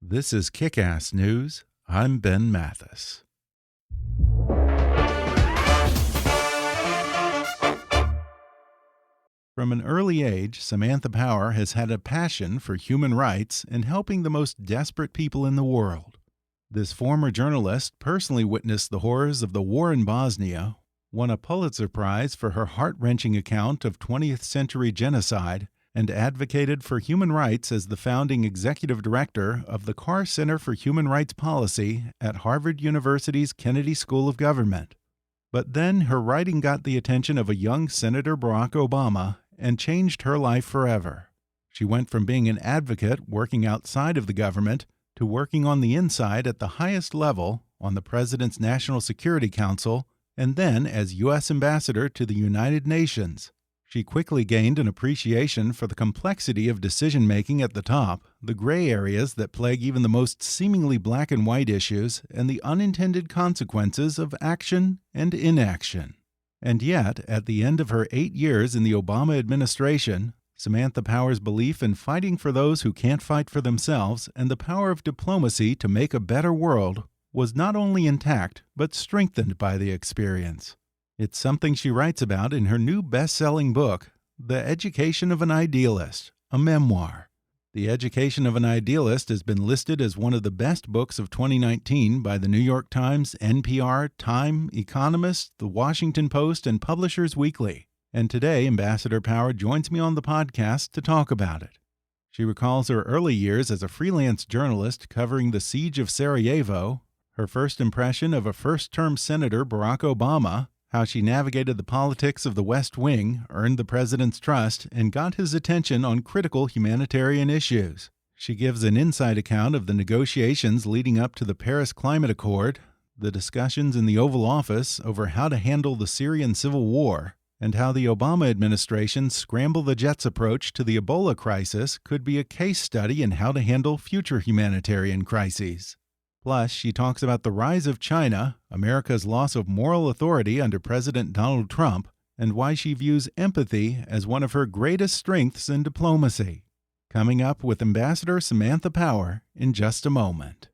This is Kick-Ass News. I'm Ben Mathis. From an early age, Samantha Power has had a passion for human rights and helping the most desperate people in the world. This former journalist personally witnessed the horrors of the war in Bosnia, won a Pulitzer Prize for her heart-wrenching account of 20th century genocide, and advocated for human rights as the founding executive director of the Carr Center for Human Rights Policy at Harvard University's Kennedy School of Government. But then her writing got the attention of a young Senator Barack Obama and changed her life forever. She went from being an advocate working outside of the government to working on the inside at the highest level on the President's National Security Council and then as U.S. Ambassador to the United Nations. She quickly gained an appreciation for the complexity of decision-making at the top, the gray areas that plague even the most seemingly black and white issues, and the unintended consequences of action and inaction. And yet, at the end of her 8 years in the Obama administration, Samantha Power's belief in fighting for those who can't fight for themselves and the power of diplomacy to make a better world was not only intact, but strengthened by the experience. It's something she writes about in her new best-selling book, The Education of an Idealist, a memoir. The Education of an Idealist has been listed as one of the best books of 2019 by the New York Times, NPR, Time, Economist, The Washington Post, and Publishers Weekly. And today, Ambassador Power joins me on the podcast to talk about it. She recalls her early years as a freelance journalist covering the Siege of Sarajevo, her first impression of a first-term Senator Barack Obama, how she navigated the politics of the West Wing, earned the president's trust, and got his attention on critical humanitarian issues. She gives an inside account of the negotiations leading up to the Paris Climate Accord, the discussions in the Oval Office over how to handle the Syrian civil war, and how the Obama administration's scramble-the-jets approach to the Ebola crisis could be a case study in how to handle future humanitarian crises. Plus, she talks about the rise of China, America's loss of moral authority under President Donald Trump, and why she views empathy as one of her greatest strengths in diplomacy. Coming up with Ambassador Samantha Power in just a moment.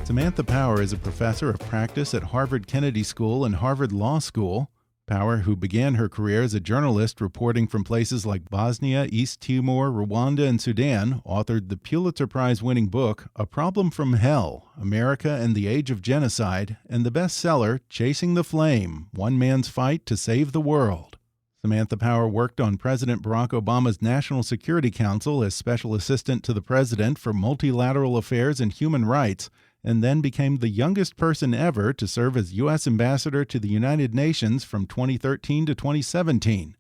Samantha Power is a professor of practice at Harvard Kennedy School and Harvard Law School. Power, who began her career as a journalist reporting from places like Bosnia, East Timor, Rwanda, and Sudan, authored the Pulitzer Prize-winning book A Problem from Hell, America and the Age of Genocide, and the bestseller Chasing the Flame, One Man's Fight to Save the World. Samantha Power worked on President Barack Obama's National Security Council as Special Assistant to the President for Multilateral Affairs and Human Rights, and then became the youngest person ever to serve as U.S. Ambassador to the United Nations from 2013 to 2017.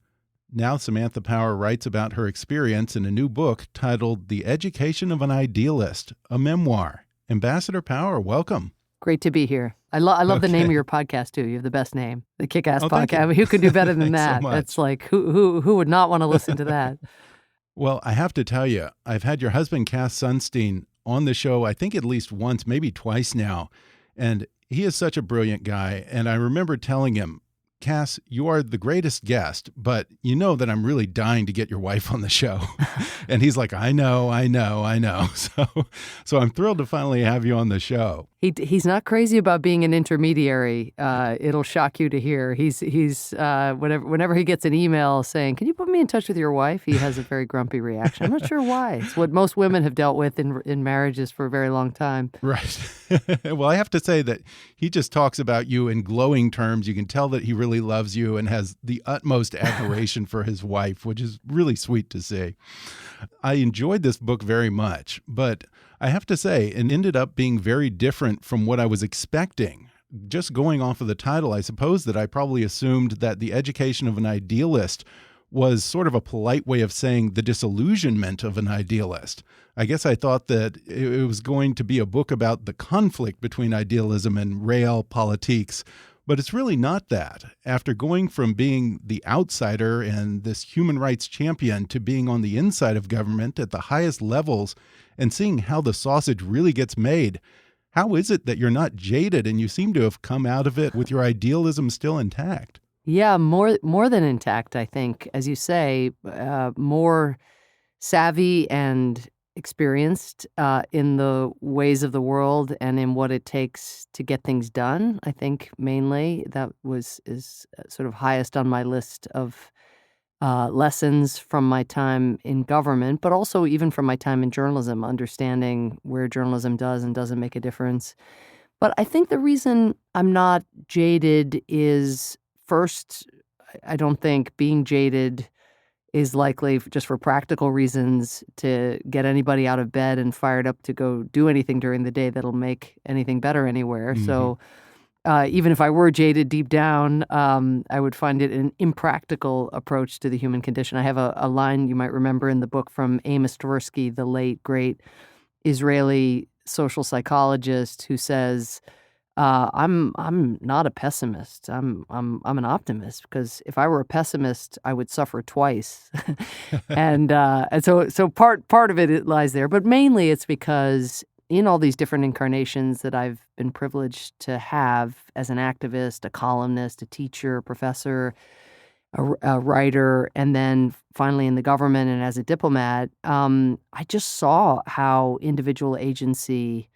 Now Samantha Power writes about her experience in a new book titled The Education of an Idealist, a memoir. Ambassador Power, welcome. Great to be here. I love the name of your podcast, too. You have the best name, the Kick-Ass Podcast. I mean, who could do better than that? So That's like, who would not want to listen to that? Well, I have to tell you, I've had your husband, Cass Sunstein, on the show, I think at least once, maybe twice now. And he is such a brilliant guy. And I remember telling him, Cass, you are the greatest guest, but you know that I'm really dying to get your wife on the show. And he's like, I know. So I'm thrilled to finally have you on the show. He's not crazy about being an intermediary. It'll shock you to hear. He's whenever he gets an email saying, "Can you put me in touch with your wife?" He has a very grumpy reaction. I'm not sure why. It's what most women have dealt with in marriages for a very long time. Right. Well, I have to say that he just talks about you in glowing terms. You can tell that he really loves you and has the utmost admiration for his wife, which is really sweet to see. I enjoyed this book very much, but I have to say, it ended up being very different from what I was expecting. Just going off of the title, I suppose that I probably assumed that The Education of an Idealist was sort of a polite way of saying the disillusionment of an idealist. I guess I thought that it was going to be a book about the conflict between idealism and realpolitik, But it's really not that. After going from being the outsider and this human rights champion to being on the inside of government at the highest levels and seeing how the sausage really gets made, how is it that you're not jaded and you seem to have come out of it with your idealism still intact? Yeah, more than intact, I think. As you say, more savvy and experienced in the ways of the world and in what it takes to get things done. I think mainly that is sort of highest on my list of lessons from my time in government, but also even from my time in journalism, understanding where journalism does and doesn't make a difference. But I think the reason I'm not jaded is first, I don't think being jaded is likely just for practical reasons to get anybody out of bed and fired up to go do anything during the day that'll make anything better anywhere. So even if I were jaded deep down, I would find it an impractical approach to the human condition. I have a line you might remember in the book from Amos Tversky, the late, great Israeli social psychologist, who says, I'm not a pessimist. I'm an optimist, because if I were a pessimist, I would suffer twice. And so part of it lies there, but mainly it's because in all these different incarnations that I've been privileged to have as an activist, a columnist, a teacher, a professor, a writer, and then finally in the government and as a diplomat, I just saw how individual agency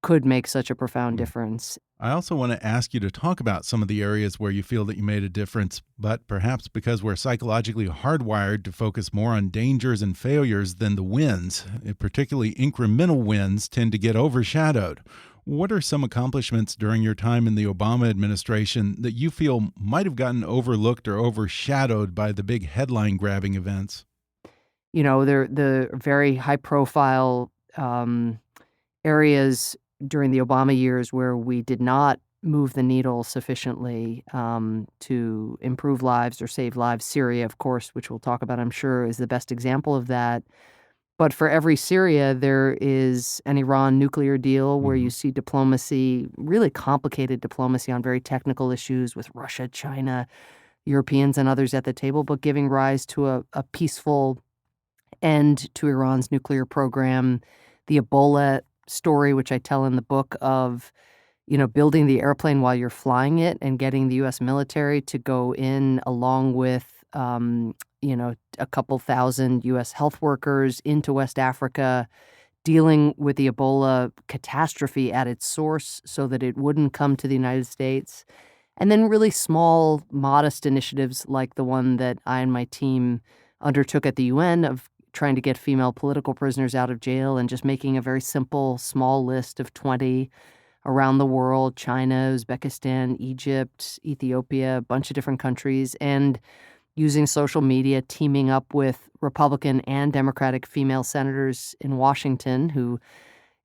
could make such a profound difference. I also want to ask you to talk about some of the areas where you feel that you made a difference, but perhaps because we're psychologically hardwired to focus more on dangers and failures than the wins, particularly incremental wins tend to get overshadowed. What are some accomplishments during your time in the Obama administration that you feel might have gotten overlooked or overshadowed by the big headline-grabbing events? You know, the very high-profile areas during the Obama years where we did not move the needle sufficiently to improve lives or save lives. Syria, of course, which we'll talk about, I'm sure, is the best example of that. But for every Syria, there is an Iran nuclear deal where you see diplomacy, really complicated diplomacy on very technical issues with Russia, China, Europeans, and others at the table, but giving rise to a peaceful end to Iran's nuclear program. The Ebola story, which I tell in the book, of, building the airplane while you're flying it and getting the U.S. military to go in along with, a couple thousand U.S. health workers into West Africa, dealing with the Ebola catastrophe at its source so that it wouldn't come to the United States. And then really small, modest initiatives like the one that I and my team undertook at the UN of trying to get female political prisoners out of jail and just making a very simple, small list of 20 around the world: China, Uzbekistan, Egypt, Ethiopia, a bunch of different countries, and using social media, teaming up with Republican and Democratic female senators in Washington who,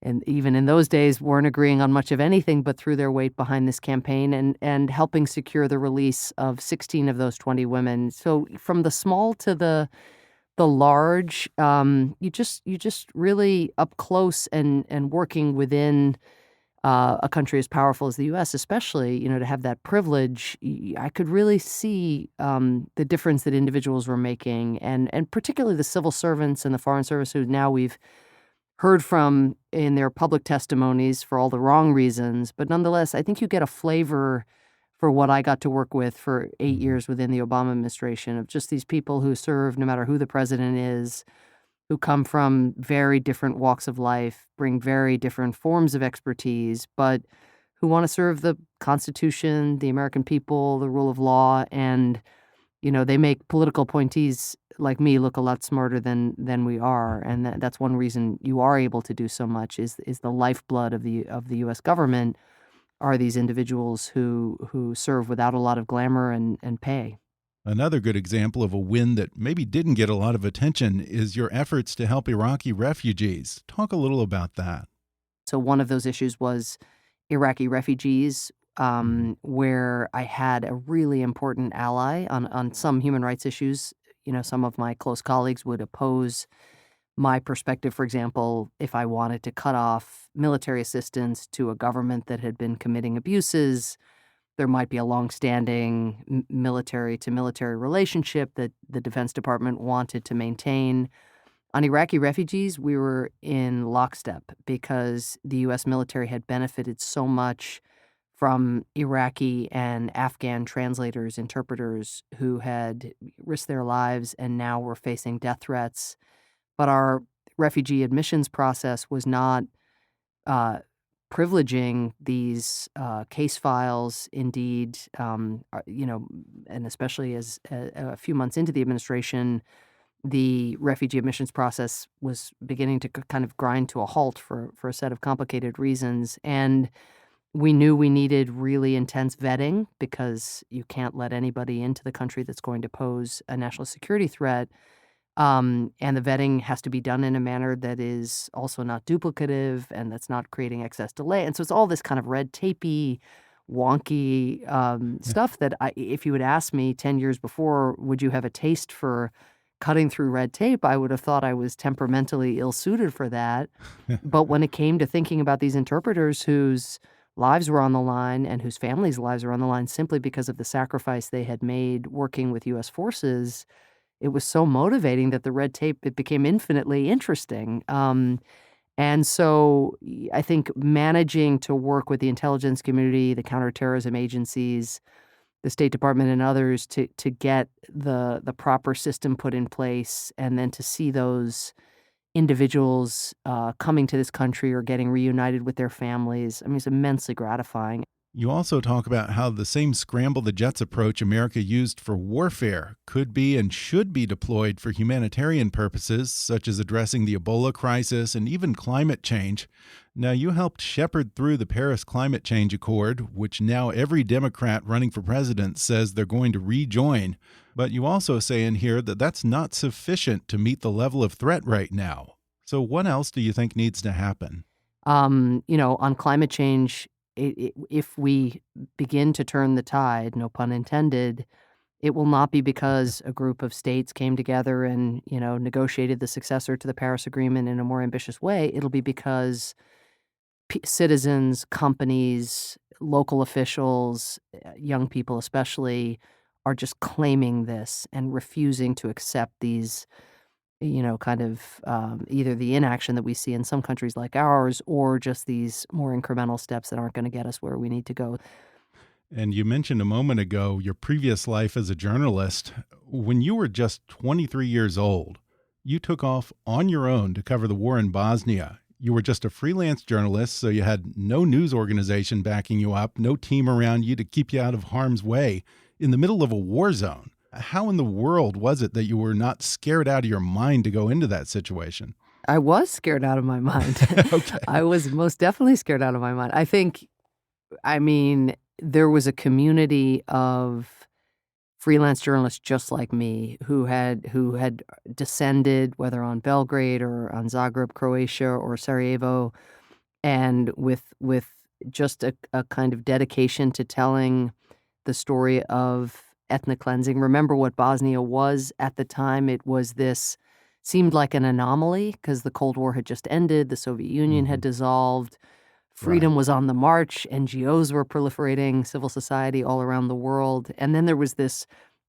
and even in those days, weren't agreeing on much of anything but threw their weight behind this campaign and helping secure the release of 16 of those 20 women. So from the small to the large, you just really up close and working within a country as powerful as the U.S., especially, to have that privilege. I could really see the difference that individuals were making, and particularly the civil servants and the Foreign Service, who now we've heard from in their public testimonies for all the wrong reasons. But nonetheless, I think you get a flavor for what I got to work with for 8 years within the Obama administration, of just these people who serve, no matter who the president is, who come from very different walks of life, bring very different forms of expertise, but who want to serve the Constitution, the American people, the rule of law, and they make political appointees like me look a lot smarter than we are, and that's one reason you are able to do so much. Is the lifeblood of the U.S. government are these individuals who serve without a lot of glamour and pay. Another good example of a win that maybe didn't get a lot of attention is your efforts to help Iraqi refugees. Talk a little about that. So one of those issues was Iraqi refugees, where I had a really important ally on some human rights issues. Some of my close colleagues would oppose my perspective, for example, if I wanted to cut off military assistance to a government that had been committing abuses, there might be a longstanding military-to-military relationship that the Defense Department wanted to maintain. On Iraqi refugees, we were in lockstep because the U.S. military had benefited so much from Iraqi and Afghan translators, interpreters who had risked their lives and now were facing death threats. But our refugee admissions process was not uh, privileging these case files. Indeed, and especially as a few months into the administration, the refugee admissions process was beginning to kind of grind to a halt for a set of complicated reasons. And we knew we needed really intense vetting because you can't let anybody into the country that's going to pose a national security threat. And the vetting has to be done in a manner that is also not duplicative and that's not creating excess delay. And so it's all this kind of red tapey, wonky stuff that if you had asked me 10 years before, would you have a taste for cutting through red tape, I would have thought I was temperamentally ill-suited for that. But when it came to thinking about these interpreters whose lives were on the line and whose families' lives were on the line simply because of the sacrifice they had made working with U.S. forces, it was so motivating that the red tape, it became infinitely interesting. And so I think managing to work with the intelligence community, the counterterrorism agencies, the State Department and others to get the proper system put in place and then to see those individuals coming to this country or getting reunited with their families, I mean, it's immensely gratifying. You also talk about how the same scramble the jets approach America used for warfare could be and should be deployed for humanitarian purposes, such as addressing the Ebola crisis and even climate change. Now, you helped shepherd through the Paris Climate Change Accord, which now every Democrat running for president says they're going to rejoin. But you also say in here that that's not sufficient to meet the level of threat right now. So what else do you think needs to happen? On climate change, if we begin to turn the tide, no pun intended, it will not be because a group of states came together and, negotiated the successor to the Paris Agreement in a more ambitious way. It'll be because citizens, companies, local officials, young people especially, are just claiming this and refusing to accept these either the inaction that we see in some countries like ours or just these more incremental steps that aren't going to get us where we need to go. And you mentioned a moment ago your previous life as a journalist. When you were just 23 years old, you took off on your own to cover the war in Bosnia. You were just a freelance journalist, so you had no news organization backing you up, no team around you to keep you out of harm's way in the middle of a war zone. How in the world was it that you were not scared out of your mind to go into that situation? I was scared out of my mind. Okay. I was most definitely scared out of my mind. There was a community of freelance journalists just like me who had descended, whether on Belgrade or on Zagreb, Croatia, or Sarajevo, and with just a kind of dedication to telling the story of ethnic cleansing. Remember what Bosnia was at the time? It was seemed like an anomaly because the Cold War had just ended, the Soviet Union had dissolved, freedom was on the march, NGOs were proliferating, civil society all around the world. And then there was this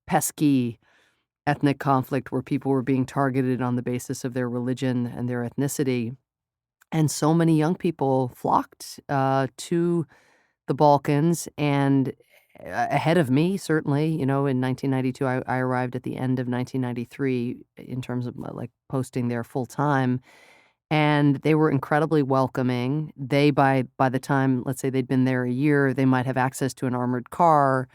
pesky ethnic conflict where people were being targeted on the basis of their religion and their ethnicity. And so many young people flocked to the Balkans, and ahead of me, certainly, in 1992, I arrived at the end of 1993 in terms of posting there full time. And they were incredibly welcoming. They, by the time, let's say they'd been there a year, they might have access to an armored car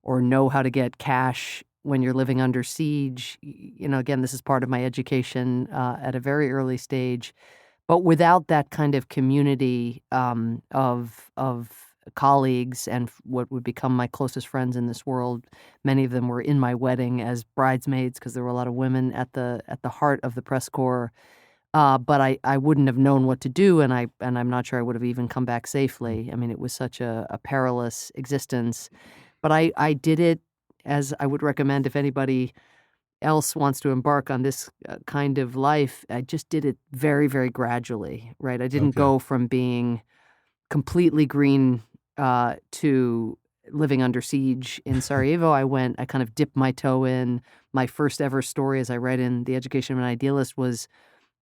or know how to get cash when you're living under siege. Again, this is part of my education at a very early stage. But without that kind of community of colleagues and what would become my closest friends in this world, many of them were in my wedding as bridesmaids because there were a lot of women at the heart of the press corps. But I wouldn't have known what to do, and I'm not sure I would have even come back safely. I mean, it was such a perilous existence. But I did it as I would recommend if anybody else wants to embark on this kind of life. I just did it very, very gradually, right? I didn't go from being completely green to living under siege in Sarajevo, I kind of dipped my toe in. My first ever story, as I write in The Education of an Idealist, was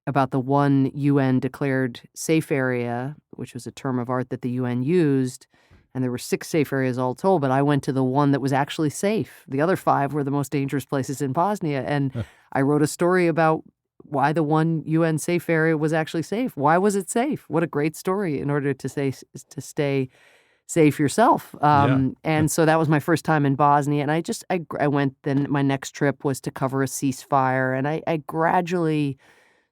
about the one UN declared safe area, which was a term of art that the UN used. And there were 6 safe areas all told, but I went to the one that was actually safe. The other 5 were the most dangerous places in Bosnia. And I wrote a story about why the one UN safe area was actually safe. Why was it safe? What a great story in order to stay safe yourself. And so that was my first time in Bosnia. And I went, then my next trip was to cover a ceasefire. And I gradually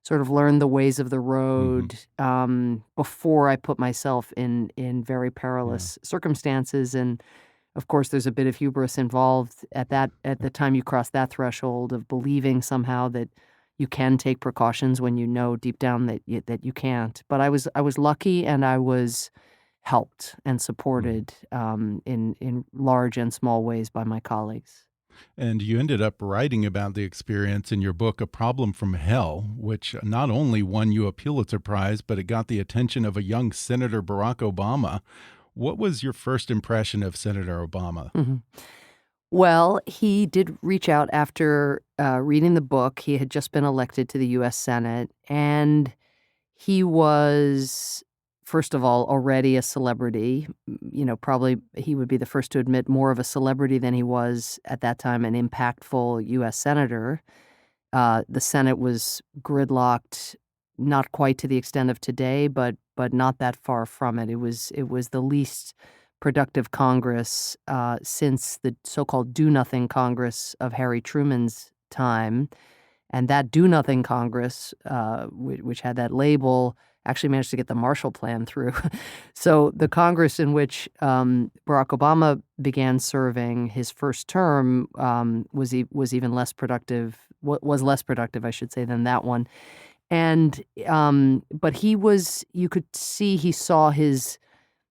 sort of learned the ways of the road before I put myself in very perilous circumstances. And of course, there's a bit of hubris involved at the time you cross that threshold of believing somehow that you can take precautions when you know deep down that you can't. But I was lucky, and I was helped and supported in large and small ways by my colleagues. And you ended up writing about the experience in your book, A Problem from Hell, which not only won you a Pulitzer Prize, but it got the attention of a young Senator Barack Obama. What was your first impression of Senator Obama? Well, he did reach out after reading the book. He had just been elected to the U.S. Senate, and he was, first of all, already a celebrity. Probably he would be the first to admit more of a celebrity than he was at that time an impactful U.S. senator. The Senate was gridlocked, not quite to the extent of today, but not that far from it. It was the least productive Congress since the so-called Do-Nothing Congress of Harry Truman's time. And that Do-Nothing Congress, which had that label, actually managed to get the Marshall Plan through. So the Congress in which Barack Obama began serving his first term was even less productive, was less productive, I should say, than that one. And but you could see he saw his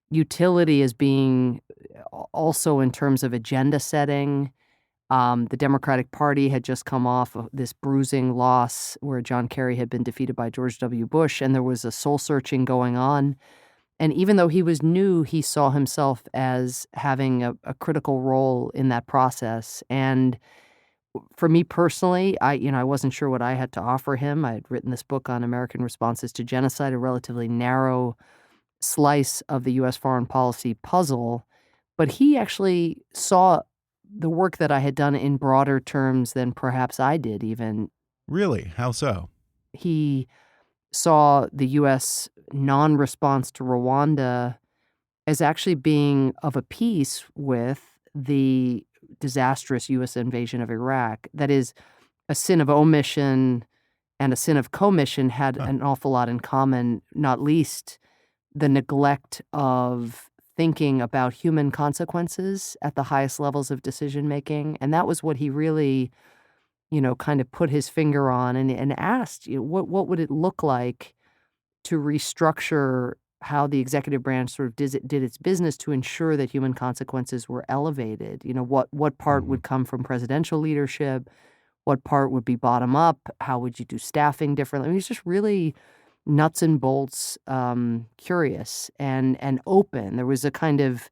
utility as being also in terms of agenda setting. The Democratic Party had just come off of this bruising loss where John Kerry had been defeated by George W. Bush, and there was a soul-searching going on. And even though he was new, he saw himself as having a critical role in that process. And for me personally, I wasn't sure what I had to offer him. I had written this book on American responses to genocide, a relatively narrow slice of the U.S. foreign policy puzzle. But he actually saw the work that I had done in broader terms than perhaps I did even. Really? How so? He saw the U.S. non-response to Rwanda as actually being of a piece with the disastrous U.S. invasion of Iraq. That is, a sin of omission and a sin of commission had an awful lot in common, not least the neglect of thinking about human consequences at the highest levels of decision-making. And that was what he really, kind of put his finger on and asked, what would it look like to restructure how the executive branch sort of did its business to ensure that human consequences were elevated? What part would come from presidential leadership? What part would be bottom up? How would you do staffing differently? I mean, he's just really nuts and bolts, curious and open. There was a kind of,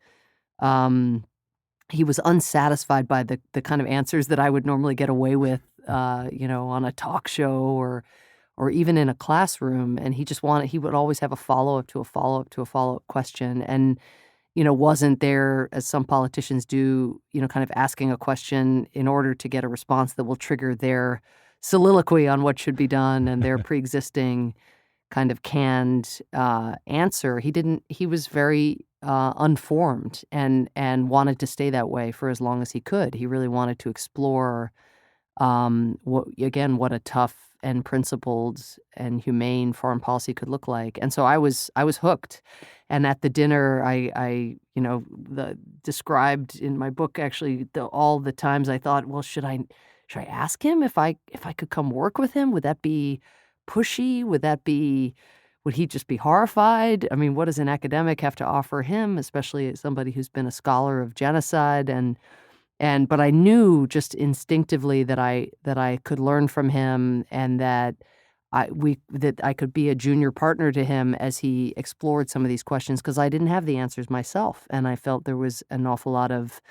he was unsatisfied by the kind of answers that I would normally get away with, on a talk show or even in a classroom. And he would always have a follow-up to a follow-up to a follow-up question. And, wasn't there, as some politicians do, kind of asking a question in order to get a response that will trigger their soliloquy on what should be done and their pre-existing kind of canned answer. He was very unformed and wanted to stay that way for as long as he could. He really wanted to explore what a tough and principled and humane foreign policy could look like. And so I was hooked. And at the dinner, I described in my book actually all the times I thought, well, should I ask him if I could come work with him? Would that be pushy? Would he just be horrified? I mean, what does an academic have to offer him, especially as somebody who's been a scholar of genocide? But I knew just instinctively that I could learn from him and that that I could be a junior partner to him as he explored some of these questions, because I didn't have the answers myself, and I felt there was an awful lot of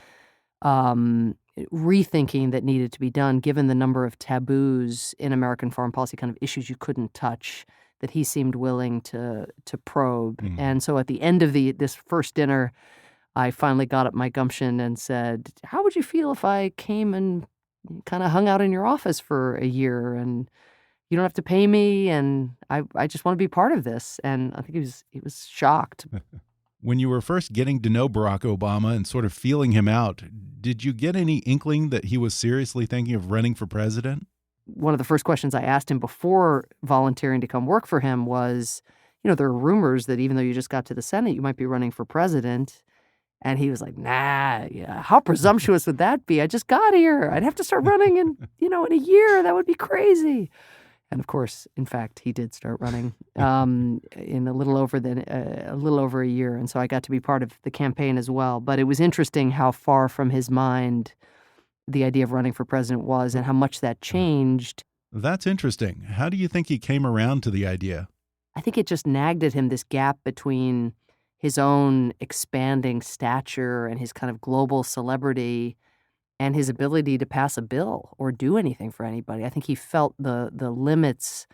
rethinking that needed to be done, given the number of taboos in American foreign policy, kind of issues you couldn't touch, that he seemed willing to probe. Mhm. And so at the end of this first dinner, I finally got up my gumption and said, "How would you feel if I came and kind of hung out in your office for a year, and you don't have to pay me, and I just want to be part of this?" And I think he was shocked. When you were first getting to know Barack Obama and sort of feeling him out, did you get any inkling that he was seriously thinking of running for president? One of the first questions I asked him before volunteering to come work for him was, there are rumors that even though you just got to the Senate, you might be running for president. And he was like, "Nah, yeah, how presumptuous would that be? I just got here. I'd have to start running in a year. That would be crazy." And of course, in fact, he did start running in a little over a year. And so I got to be part of the campaign as well. But it was interesting how far from his mind the idea of running for president was, and how much that changed. That's interesting. How do you think he came around to the idea? I think it just nagged at him, this gap between his own expanding stature and his kind of global celebrity and his ability to pass a bill or do anything for anybody. I think he felt the limits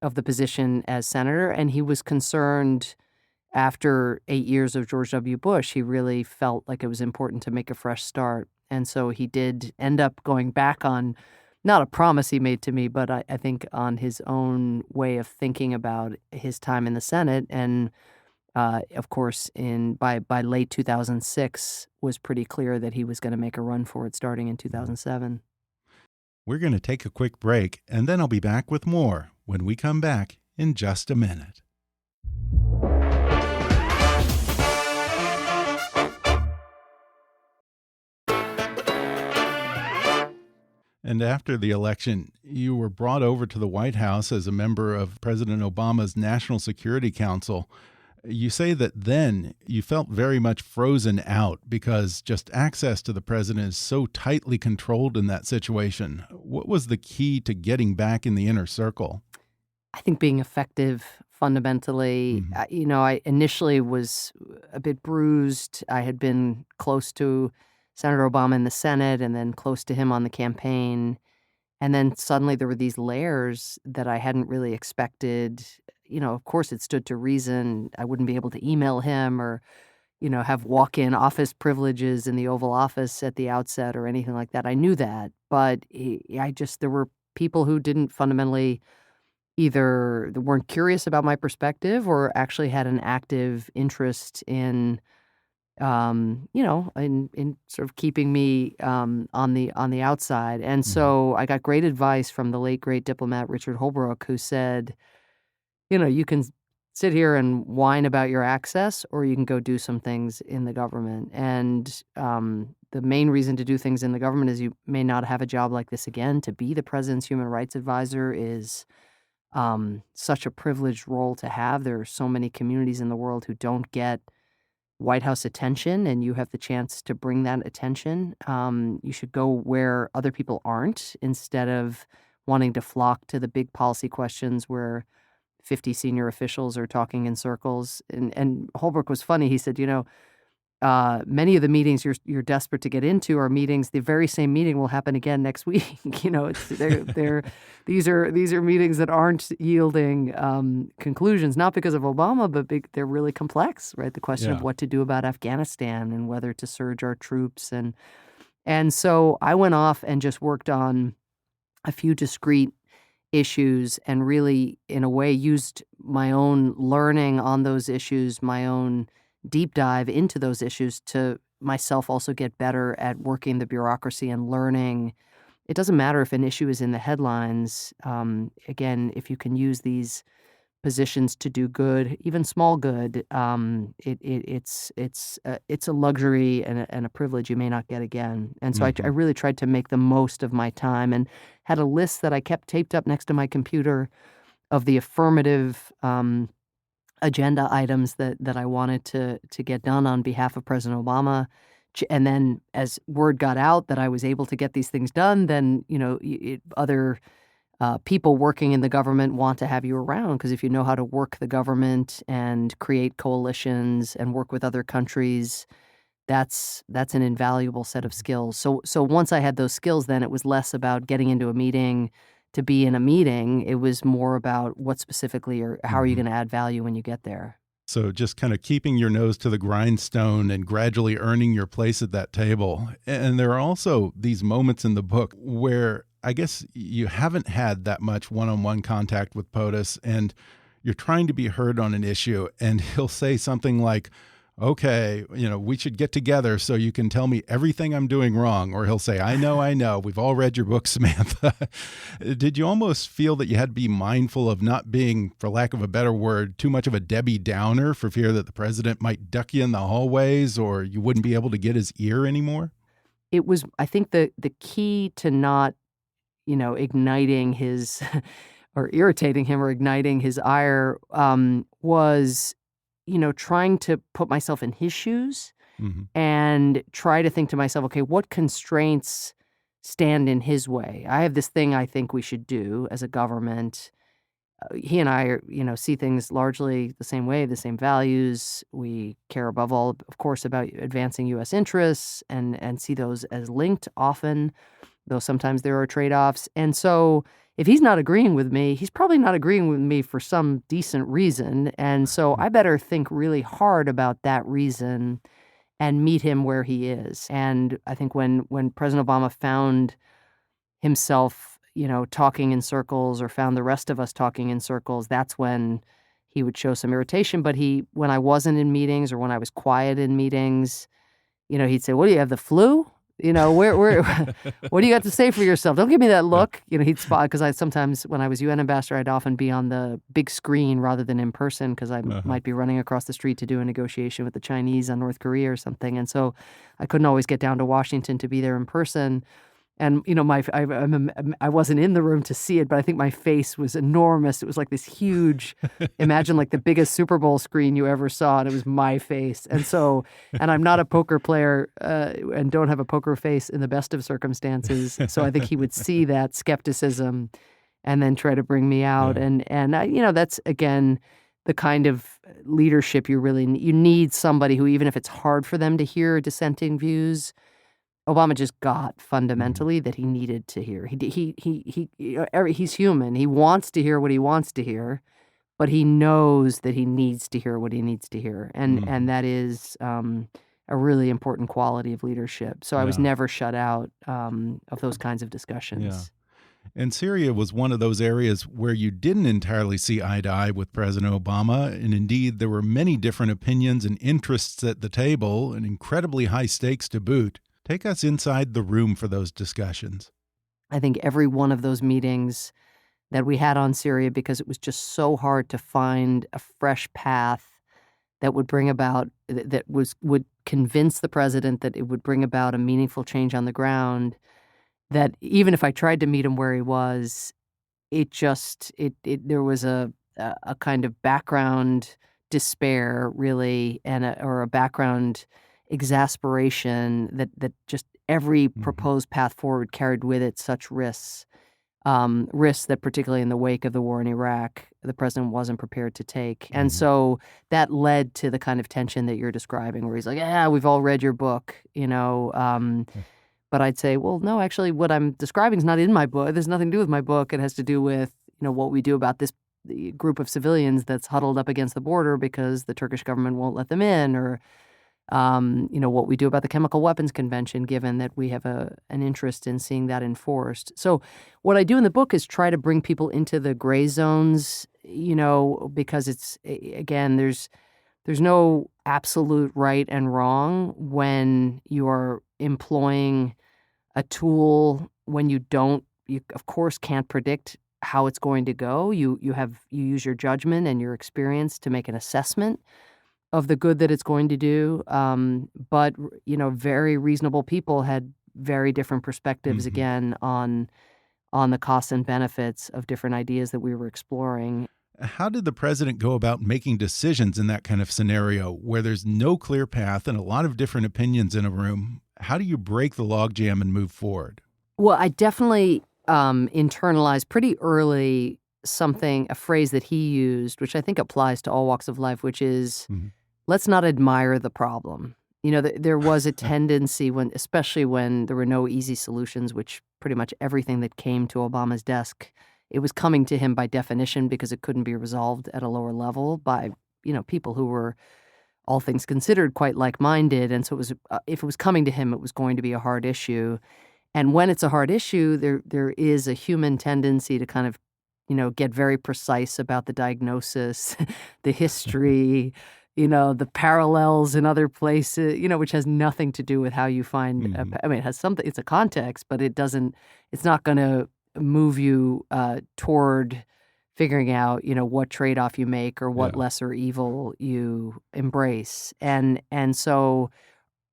of the position as senator, and he was concerned after 8 years of George W. Bush. He really felt like it was important to make a fresh start. And so he did end up going back on, not a promise he made to me, but I think on his own way of thinking about his time in the Senate. And of course, by late 2006, was pretty clear that he was going to make a run for it starting in 2007. We're going to take a quick break, and then I'll be back with more when we come back in just a minute. And after the election, you were brought over to the White House as a member of President Obama's National Security Council. You say that then you felt very much frozen out because just access to the president is so tightly controlled in that situation. What was the key to getting back in the inner circle? I think being effective fundamentally. I initially was a bit bruised. I had been close to Senator Obama in the Senate and then close to him on the campaign. And then suddenly there were these layers that I hadn't really expected. Of course, it stood to reason I wouldn't be able to email him or, have walk-in office privileges in the Oval Office at the outset or anything like that. I knew that. But there were people who didn't fundamentally either weren't curious about my perspective or actually had an active interest in in sort of keeping me on the outside. And so I got great advice from the late, great diplomat Richard Holbrooke, who said, you can sit here and whine about your access, or you can go do some things in the government. And the main reason to do things in the government is you may not have a job like this again. To be the president's human rights advisor is such a privileged role to have. There are so many communities in the world who don't get White House attention, and you have the chance to bring that attention. You should go where other people aren't, instead of wanting to flock to the big policy questions where 50 senior officials are talking in circles. And Holbrooke was funny. He said, many of the meetings you're desperate to get into are meetings. The very same meeting will happen again next week. These are meetings that aren't yielding conclusions, not because of Obama, but they're really complex, right? The question of what to do about Afghanistan and whether to surge our troops, and so I went off and just worked on a few discrete issues and really, in a way, used my own learning on those issues, my own deep dive into those issues, to myself also get better at working the bureaucracy and learning. It doesn't matter if an issue is in the headlines. Again, if you can use these positions to do good, even small good, it's a luxury and a privilege you may not get again. And so I really tried to make the most of my time, and had a list that I kept taped up next to my computer of the affirmative agenda items that I wanted to get done on behalf of President Obama. And then as word got out that I was able to get these things done, then, other people working in the government want to have you around because if you know how to work the government and create coalitions and work with other countries, that's an invaluable set of skills. So once I had those skills, then it was less about getting into a meeting to be in a meeting. It was more about what specifically or how are you going to add value when you get there. So just kind of keeping your nose to the grindstone and gradually earning your place at that table. And there are also these moments in the book where I guess you haven't had that much one-on-one contact with POTUS and you're trying to be heard on an issue and he'll say something like, okay, we should get together so you can tell me everything I'm doing wrong. Or he'll say, I know. We've all read your book, Samantha. Did you almost feel that you had to be mindful of not being, for lack of a better word, too much of a Debbie Downer for fear that the president might duck you in the hallways or you wouldn't be able to get his ear anymore? It was, I think, the key to not, igniting his or irritating him or igniting his ire was trying to put myself in his shoes and try to think to myself, okay, what constraints stand in his way? I have this thing I think we should do as a government. He and I see things largely the same way, the same values. We care above all, of course, about advancing U.S. interests and see those as linked often, though sometimes there are trade-offs. And so if he's not agreeing with me, he's probably not agreeing with me for some decent reason. And so I better think really hard about that reason and meet him where he is. And I think when President Obama found himself, talking in circles or found the rest of us talking in circles, that's when he would show some irritation. But when I wasn't in meetings or when I was quiet in meetings, he'd say, what do you have, the flu? Where, what do you got to say for yourself? Don't give me that look. He'd spot, because I sometimes, when I was UN ambassador, I'd often be on the big screen rather than in person because I might be running across the street to do a negotiation with the Chinese on North Korea or something. And so I couldn't always get down to Washington to be there in person. And, I wasn't in the room to see it, but I think my face was enormous. It was like this huge, imagine like the biggest Super Bowl screen you ever saw, and it was my face. And so, and I'm not a poker player and don't have a poker face in the best of circumstances. So I think he would see that skepticism and then try to bring me out. Yeah. And that's, again, the kind of leadership you need somebody who, even if it's hard for them to hear dissenting views, Obama just got fundamentally that he needed to hear. He's human. He wants to hear what he wants to hear, but he knows that he needs to hear what he needs to hear, and that is a really important quality of leadership. So I was never shut out of those kinds of discussions. Yeah. And Syria was one of those areas where you didn't entirely see eye to eye with President Obama, and indeed there were many different opinions and interests at the table, and incredibly high stakes to boot. Take us inside the room for those discussions. I think every one of those meetings that we had on Syria, because it was just so hard to find a fresh path that would bring about, would convince the president that it would bring about a meaningful change on the ground, that even if I tried to meet him where he was, there was a kind of background despair, really, or a background exasperation that just every proposed path forward carried with it such risks that particularly in the wake of the war in Iraq, the president wasn't prepared to take. And so that led to the kind of tension that you're describing where he's like, yeah, we've all read your book, but I'd say, well, no, actually what I'm describing is not in my book. There's nothing to do with my book. It has to do with, what we do about this group of civilians that's huddled up against the border because the Turkish government won't let them in, or what we do about the Chemical Weapons Convention, given that we have an interest in seeing that enforced. So what I do in the book is try to bring people into the gray zones, because it's, again, there's no absolute right and wrong when you're employing a tool when you of course can't predict how it's going to go. You use your judgment and your experience to make an assessment of the good that it's going to do. But, very reasonable people had very different perspectives, again, on the costs and benefits of different ideas that we were exploring. How did the president go about making decisions in that kind of scenario where there's no clear path and a lot of different opinions in a room? How do you break the logjam and move forward? Well, I definitely internalized pretty early a phrase that he used, which I think applies to all walks of life, which is, let's not admire the problem. There was a tendency especially when there were no easy solutions, which pretty much everything that came to Obama's desk, it was coming to him by definition because it couldn't be resolved at a lower level by, people who were, all things considered, quite like-minded. And so if it was coming to him, it was going to be a hard issue. And when it's a hard issue, there is a human tendency to kind of, get very precise about the diagnosis, the history, the parallels in other places, which has nothing to do with how you find, it has something, it's a context, but it's not going to move you toward figuring out, what trade-off you make or what lesser evil you embrace. And so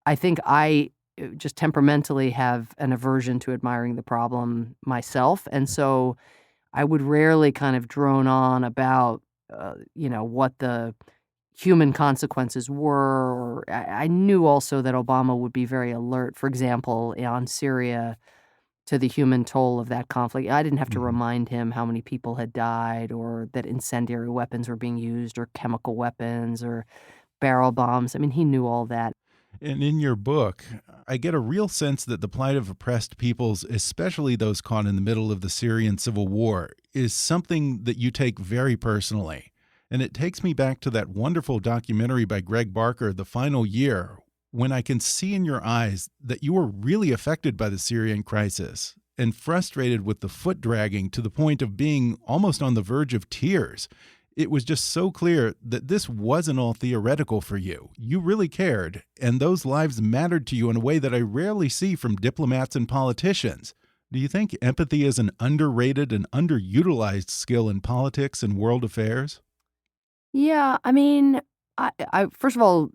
I think I just temperamentally have an aversion to admiring the problem myself. And so I would rarely kind of drone on about, what the human consequences were. Or I knew also that Obama would be very alert, for example, on Syria, to the human toll of that conflict. I didn't have to remind him how many people had died or that incendiary weapons were being used or chemical weapons or barrel bombs. I mean, he knew all that. And in your book, I get a real sense that the plight of oppressed peoples, especially those caught in the middle of the Syrian civil war, is something that you take very personally. And it takes me back to that wonderful documentary by Greg Barker, The Final Year, when I can see in your eyes that you were really affected by the Syrian crisis and frustrated with the foot dragging to the point of being almost on the verge of tears. It was just so clear that this wasn't all theoretical for you. You really cared, and those lives mattered to you in a way that I rarely see from diplomats and politicians. Do you think empathy is an underrated and underutilized skill in politics and world affairs? Yeah, I mean, I first of all,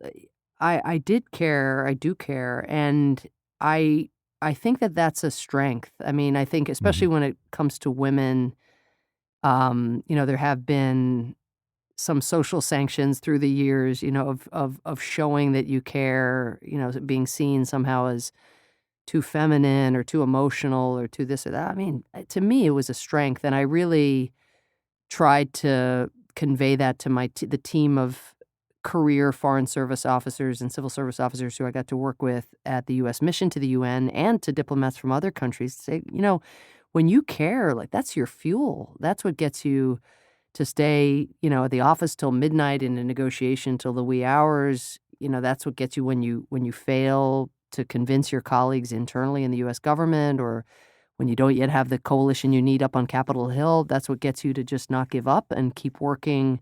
I did care, I do care, and I think that that's a strength. I mean, I think especially when it comes to women, there have been some social sanctions through the years, of showing that you care, being seen somehow as too feminine or too emotional or too this or that. I mean, to me, it was a strength, and I really tried to convey that to the team of career Foreign Service officers and civil service officers who I got to work with at the U.S. mission to the UN and to diplomats from other countries. Say, when you care, like, that's your fuel. That's what gets you to stay, at the office till midnight in a negotiation till the wee hours. That's what gets you when you fail to convince your colleagues internally in the U.S. government, or when you don't yet have the coalition you need up on Capitol Hill. That's what gets you to just not give up and keep working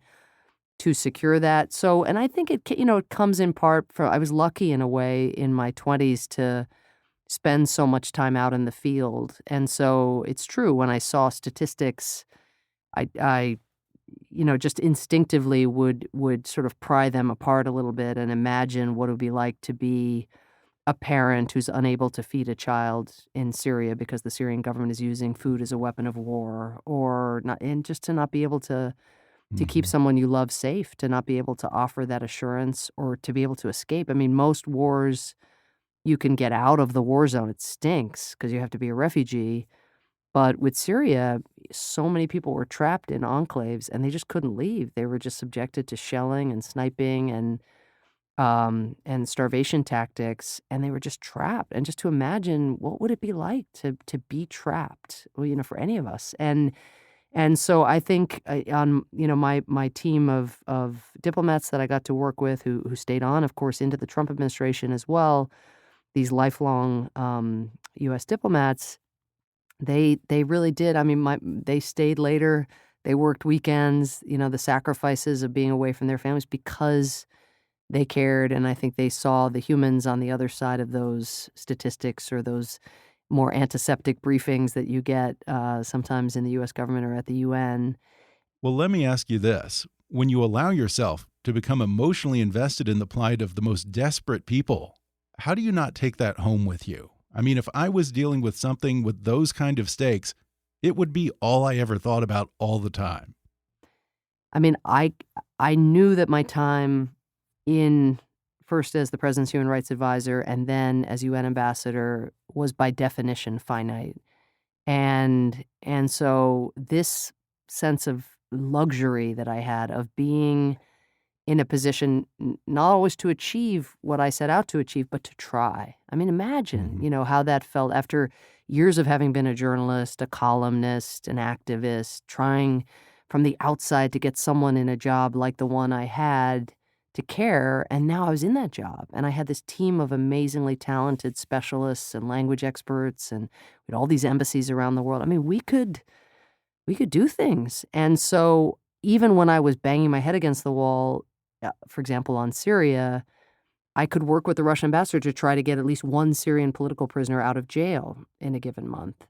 to secure that. So, and I think it comes in part from, I was lucky in a way in my 20s to spend so much time out in the field. And so it's true, when I saw statistics, I just instinctively would sort of pry them apart a little bit and imagine what it would be like to be a parent who's unable to feed a child in Syria because the Syrian government is using food as a weapon of war, or not, and just to not be able to keep someone you love safe, to not be able to offer that assurance or to be able to escape. I mean, most wars, you can get out of the war zone. It stinks because you have to be a refugee. But with Syria, so many people were trapped in enclaves and they just couldn't leave. They were just subjected to shelling and sniping and starvation tactics, and they were just trapped. And just to imagine, what would it be like to be trapped, for any of us? And so I think on my team of diplomats that I got to work with, who stayed on, of course, into the Trump administration as well, these lifelong U.S. diplomats, they really did. I mean, they stayed later. They worked weekends. The sacrifices of being away from their families because they cared, and I think they saw the humans on the other side of those statistics or those more antiseptic briefings that you get sometimes in the U.S. government or at the UN. Well, let me ask you this. When you allow yourself to become emotionally invested in the plight of the most desperate people, how do you not take that home with you? I mean, if I was dealing with something with those kind of stakes, it would be all I ever thought about all the time. I mean, I knew that my time first as the president's human rights advisor and then as UN ambassador was by definition finite. And so this sense of luxury that I had of being in a position not always to achieve what I set out to achieve, but to try. I mean, imagine, Hmm. how that felt after years of having been a journalist, a columnist, an activist, trying from the outside to get someone in a job like the one I had to care. And now I was in that job and I had this team of amazingly talented specialists and language experts and we had all these embassies around the world. I mean, we could do things. And so even when I was banging my head against the wall, for example, on Syria, I could work with the Russian ambassador to try to get at least one Syrian political prisoner out of jail in a given month.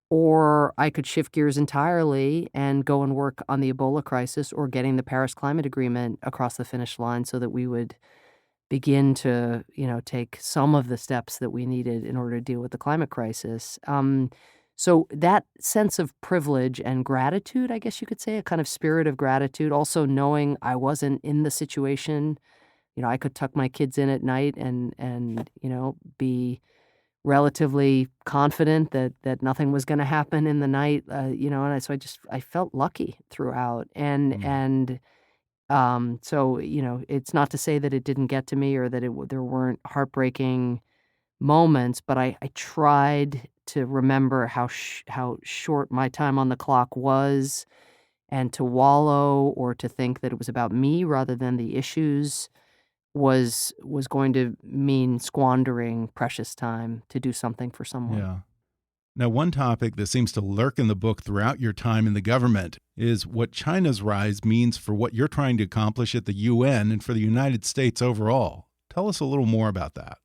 Or I could shift gears entirely and go and work on the Ebola crisis or getting the Paris Climate Agreement across the finish line so that we would begin to, take some of the steps that we needed in order to deal with the climate crisis. So that sense of privilege and gratitude, I guess you could say, a kind of spirit of gratitude, also knowing I wasn't in the situation, I could tuck my kids in at night and be relatively confident that nothing was going to happen in the night, so I felt lucky throughout. So, it's not to say that it didn't get to me or that there weren't heartbreaking moments, but I tried to remember how short my time on the clock was and to wallow or to think that it was about me rather than the issues was going to mean squandering precious time to do something for someone. Yeah. Now, one topic that seems to lurk in the book throughout your time in the government is what China's rise means for what you're trying to accomplish at the UN and for the United States overall. Tell us a little more about that.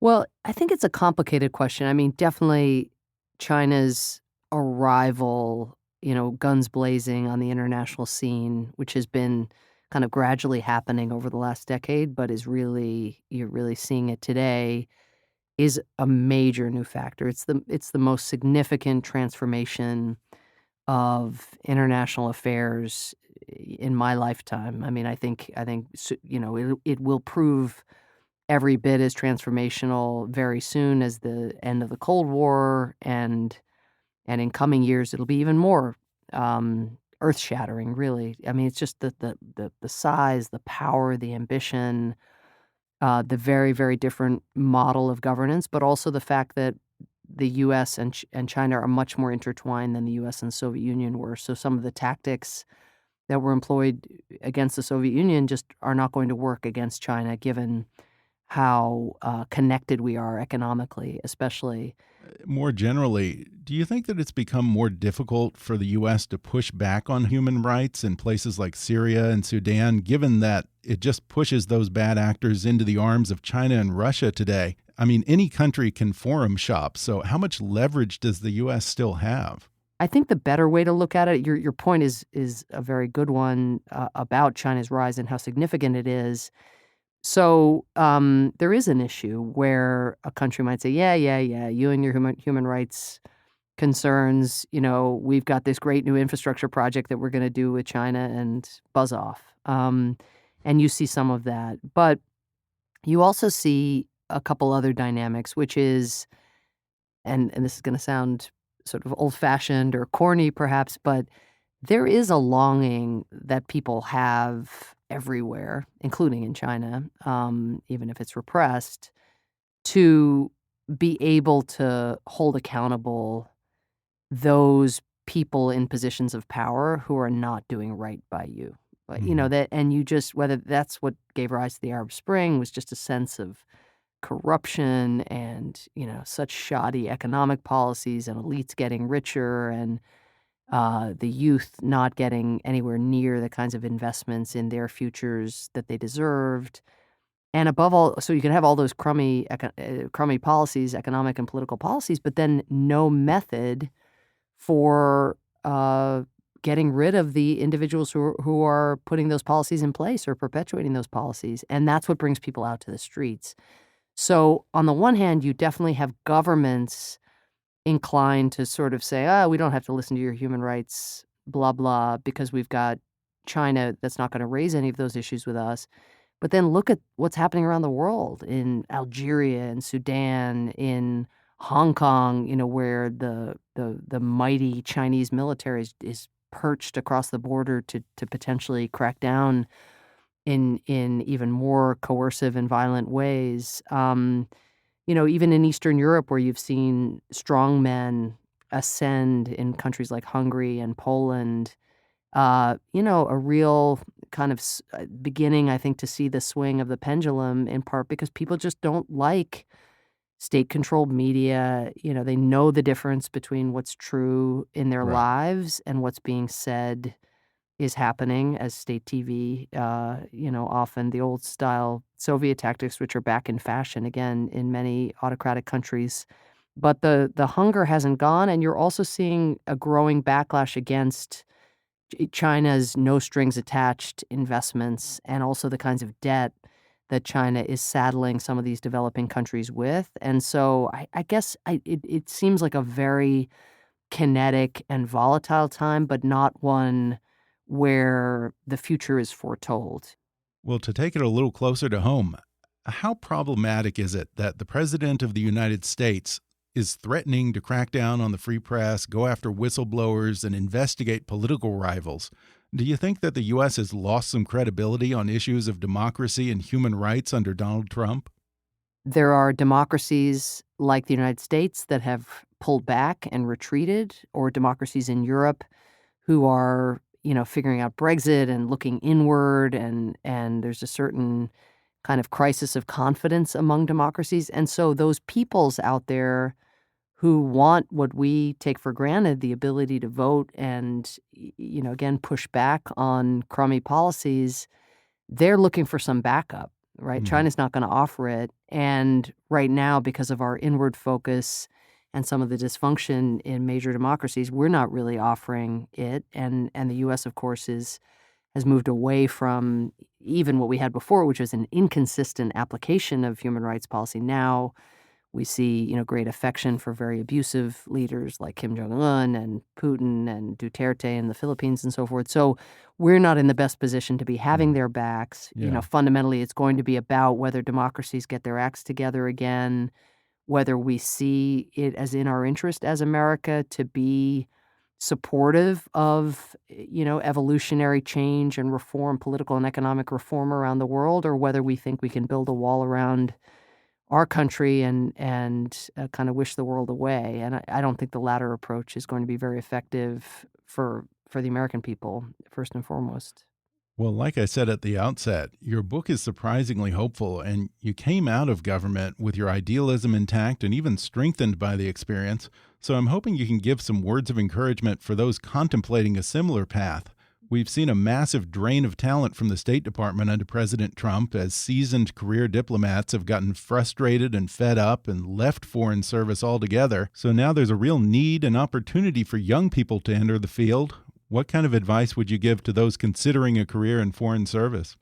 Well, I think it's a complicated question. I mean, definitely China's arrival, guns blazing on the international scene, which has been kind of gradually happening over the last decade, but you're really seeing it today, is a major new factor. It's the most significant transformation of international affairs in my lifetime. I mean, it will prove every bit as transformational very soon as the end of the Cold War, and in coming years it'll be even more earth-shattering, really. I mean, it's just the size, the power, the ambition, the very, very different model of governance, but also the fact that the U.S. and China are much more intertwined than the U.S. and Soviet Union were. So some of the tactics that were employed against the Soviet Union just are not going to work against China, given how connected we are economically, especially. More generally, do you think that it's become more difficult for the U.S. to push back on human rights in places like Syria and Sudan, given that it just pushes those bad actors into the arms of China and Russia today? I mean, any country can forum shop, so how much leverage does the U.S. still have? I think the better way to look at it, your point is a very good one about China's rise and how significant it is. So there is an issue where a country might say, yeah, you and your human rights concerns, we've got this great new infrastructure project that we're going to do with China and buzz off. And you see some of that. But you also see a couple other dynamics, which is, and this is going to sound sort of old-fashioned or corny perhaps, but there is a longing that people have everywhere, including in China, even if it's repressed, to be able to hold accountable those people in positions of power who are not doing right by you. But, Hmm. and you just, whether that's what gave rise to the Arab Spring, was just a sense of corruption and, such shoddy economic policies and elites getting richer and the youth not getting anywhere near the kinds of investments in their futures that they deserved. And above all, so you can have all those crummy policies, economic and political policies, but then no method for getting rid of the individuals who are putting those policies in place or perpetuating those policies. And that's what brings people out to the streets. So on the one hand, you definitely have governments inclined to sort of say, we don't have to listen to your human rights, blah, blah, because we've got China that's not going to raise any of those issues with us. But then look at what's happening around the world in Algeria and Sudan, in Hong Kong, where the mighty Chinese military is perched across the border to potentially crack down in even more coercive and violent ways. Even in Eastern Europe, where you've seen strong men ascend in countries like Hungary and Poland, a real kind of beginning, I think, to see the swing of the pendulum, in part because people just don't like state-controlled media. They know the difference between what's true in their Right. lives and what's being said is happening as state TV, often the old style Soviet tactics, which are back in fashion again in many autocratic countries. But the hunger hasn't gone, and you're also seeing a growing backlash against China's no strings attached investments and also the kinds of debt that China is saddling some of these developing countries with. And so I guess it seems like a very kinetic and volatile time, but not one where the future is foretold. Well, to take it a little closer to home, how problematic is it that the President of the United States is threatening to crack down on the free press, go after whistleblowers, and investigate political rivals? Do you think that the U.S. has lost some credibility on issues of democracy and human rights under Donald Trump? There are democracies like the United States that have pulled back and retreated, or democracies in Europe who are, figuring out Brexit and looking inward, and there's a certain kind of crisis of confidence among democracies. And so those peoples out there who want what we take for granted, the ability to vote and, again, push back on crummy policies, they're looking for some backup, right? Hmm. China's not going to offer it. And right now, because of our inward focus and some of the dysfunction in major democracies, we're not really offering it. And the U.S., of course, has moved away from even what we had before, which was an inconsistent application of human rights policy. Now we see, great affection for very abusive leaders like Kim Jong-un and Putin and Duterte in the Philippines and so forth. So we're not in the best position to be having Hmm. their backs. Yeah. Fundamentally, it's going to be about whether democracies get their acts together again, whether we see it as in our interest as America to be supportive of, evolutionary change and reform, political and economic reform around the world, or whether we think we can build a wall around our country and kind of wish the world away. And I don't think the latter approach is going to be very effective for the American people, first and foremost. Well, like I said at the outset, your book is surprisingly hopeful, and you came out of government with your idealism intact and even strengthened by the experience. So I'm hoping you can give some words of encouragement for those contemplating a similar path. We've seen a massive drain of talent from the State Department under President Trump as seasoned career diplomats have gotten frustrated and fed up and left foreign service altogether. So now there's a real need and opportunity for young people to enter the field. What kind of advice would you give to those considering a career in foreign service?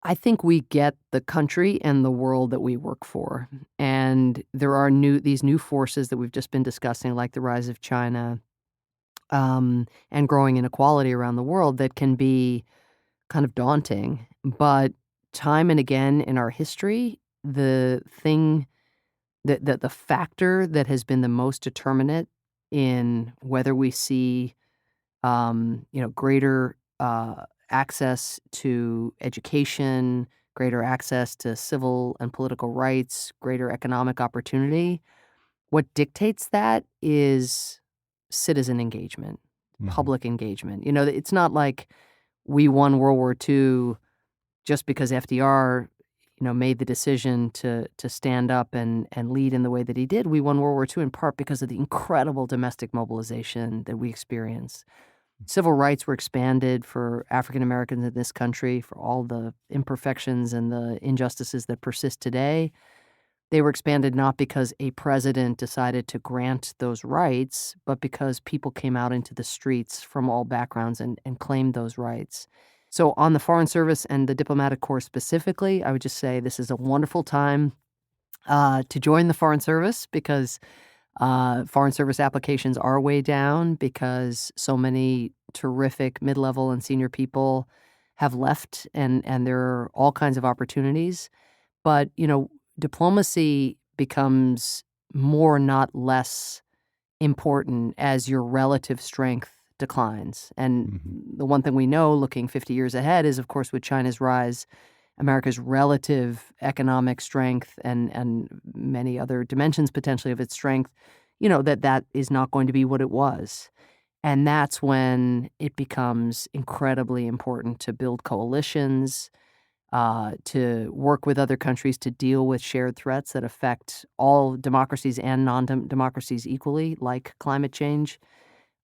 I think we get the country and the world that we work for. And there are these new forces that we've just been discussing, like the rise of China, and growing inequality around the world that can be kind of daunting. But time and again in our history, the thing that the factor that has been the most determinate in whether we see greater access to education, greater access to civil and political rights, greater economic opportunity. What dictates that is citizen engagement, Hmm. public engagement. It's not like we won World War II just because FDR, made the decision to stand up and lead in the way that he did. We won World War II in part because of the incredible domestic mobilization that we experienced. Civil rights were expanded for African Americans in this country for all the imperfections and the injustices that persist today. They were expanded not because a president decided to grant those rights, but because people came out into the streets from all backgrounds and claimed those rights. So on the Foreign Service and the diplomatic corps specifically, I would just say this is a wonderful time to join the Foreign Service because Foreign Service applications are way down because so many terrific mid-level and senior people have left, and there are all kinds of opportunities. But, diplomacy becomes more, not less important as your relative strength declines. And the one thing we know looking 50 years ahead is, of course, with China's rise, America's relative economic strength and many other dimensions potentially of its strength, that is not going to be what it was. And that's when it becomes incredibly important to build coalitions, to work with other countries to deal with shared threats that affect all democracies and non-democracies equally, like climate change.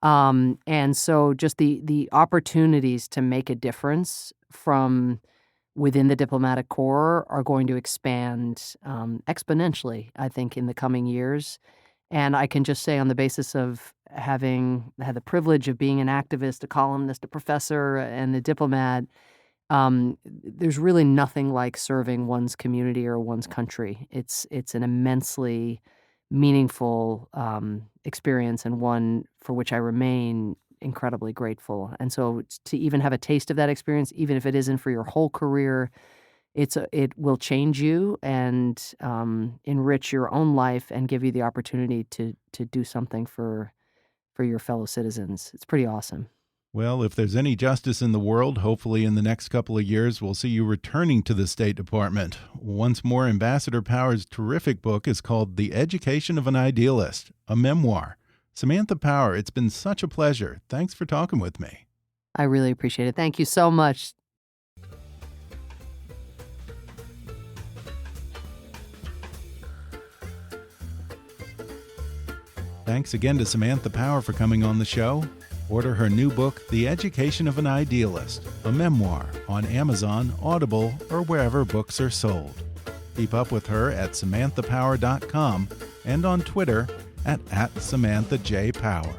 And so just the opportunities to make a difference from within the diplomatic corps are going to expand exponentially, I think, in the coming years. And I can just say, on the basis of having had the privilege of being an activist, a columnist, a professor, and a diplomat, there's really nothing like serving one's community or one's country. It's an immensely meaningful experience, and one for which I remain incredibly grateful. And so to even have a taste of that experience, even if it isn't for your whole career, it will change you and enrich your own life and give you the opportunity to do something for your fellow citizens. It's pretty awesome. Well, if there's any justice in the world, hopefully in the next couple of years, we'll see you returning to the State Department. Once more, Ambassador Power's terrific book is called The Education of an Idealist, a memoir. Samantha Power, it's been such a pleasure. Thanks for talking with me. I really appreciate it. Thank you so much. Thanks again to Samantha Power for coming on the show. Order her new book, The Education of an Idealist, a memoir, on Amazon, Audible, or wherever books are sold. Keep up with her at SamanthaPower.com and on Twitter at @SamanthaJPower.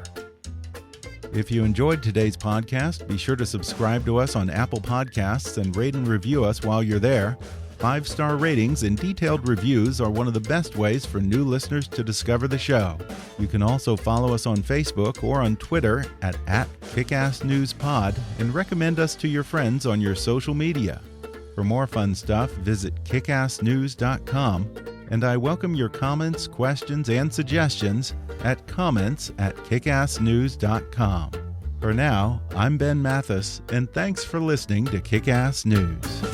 If you enjoyed today's podcast, be sure to subscribe to us on Apple Podcasts and rate and review us while you're there. 5-star ratings and detailed reviews are one of the best ways for new listeners to discover the show. You can also follow us on Facebook or on Twitter at @KickassNewsPod and recommend us to your friends on your social media. For more fun stuff, visit kickassnews.com, and I welcome your comments, questions, and suggestions at comments@kickassnews.com. For now, I'm Ben Mathis, and thanks for listening to Kick-Ass News.